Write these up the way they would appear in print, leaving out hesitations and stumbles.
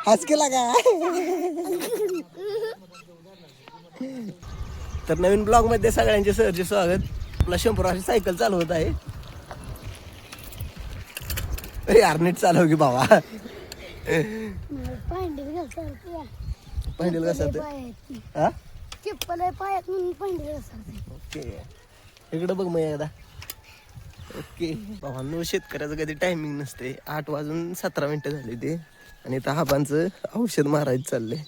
हाच केला का? तर नवीन ब्लॉग मध्ये सगळ्यांचे सहर्ष स्वागत. आपला शंभराची सायकल चालवत आहे. अरे यार नीट चालव की बाबा. पांडील कसं हा चप्पल आहे पायात म्हणून पांडील कसं. ओके इकडं बघ मग एकदा. ओके भावांनो, शेतकऱ्याचं कधी टायमिंग नसते. 8:17 झाले ते आणि इथं हाबांचं औषध मारायचं चाललंय.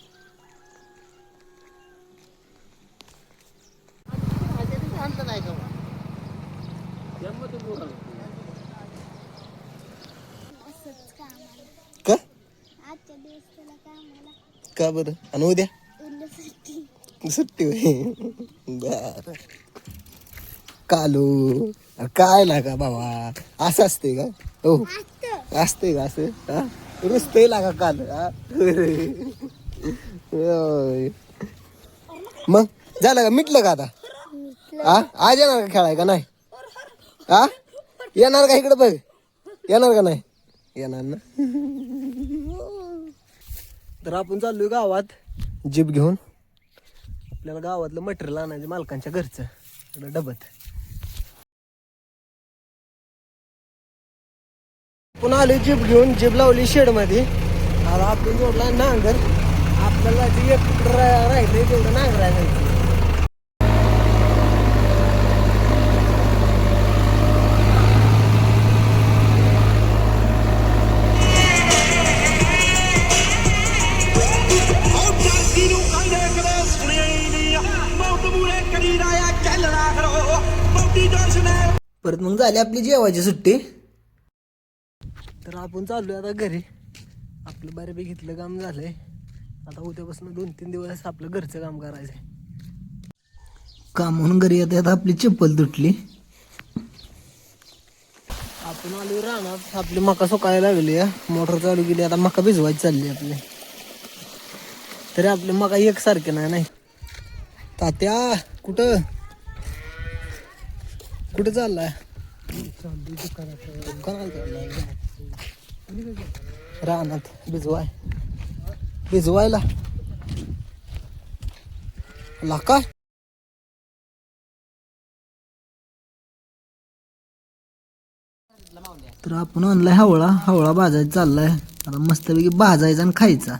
का का बरं? आणि उद्या सुट्टी होय. बर कालू काय लागा बाबा, असं असते का? हो असते का असं? हा रुसते लागा काल. मग झालं का? मिटलं का आता? हा आज येणार का खेळाय का नाही? हा येणार का? इकडे बघ, येणार का नाही? येणार ना. तर आपण चाललोय गावात जीप घेऊन. आपल्याला गावातलं मटेरियल आणायचं मालकांच्या घरचं डबत. पुन्हा आले जीप घेऊन. जीप लावली शेड मध्ये. आता आपण जोडला नांगर. आपल्याला जे एक राहिले तेवढं नांगरायचं. परत मग झाली आपली जेवायची सुट्टी. तर आपण चाललोय आता घरी. आपलं बऱ्यापैकी घेतलं काम झालंय. आता उद्यापासून 2-3 दिवस आपलं घरचं काम करायचंय. काम म्हणून घरी येतात आपली चप्पल तुटली. आपण आलो रानात. आपली मका सुकायला लागली. मोटर चालू केली. आता मका भिजवायची चालली आपली. तरी आपली मका एकसारखे नाही. तात्या कुठं कुठं चाललाय? दुकानात चाललाय रानात भिजवायला लाका. तर आपण आणलाय हवळा भाजायचा चाललाय. आता मस्तपैकी भाजायचा आणि खायचा.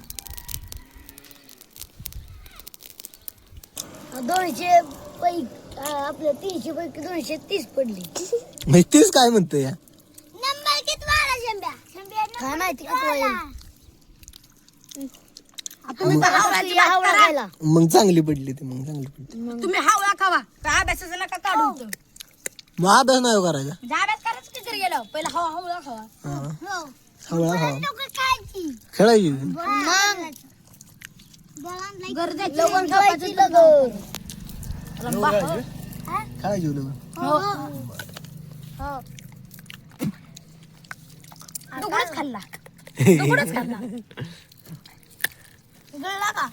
200 पैकी आपल्या 300 पैकी 230 पडली. 30 काय म्हणतोय या? नंबर किती वाला शंभ्या काय माहिती किती वाला. आपण हावळा खायला. मग चांगली पडली ती. मग चांगली पडली. तुम्ही हावळा खावा. काय अभ्यासाचं नका काढू. मग अभ्यास नाही करायचा. अभ्यास करायचं की घरी गेलो. पहिला हावळा खावा. हवळा खावा खेळायची. लगन खावायची लगन. खेळायची लगन. तुकडच खाल्ला. गळला का?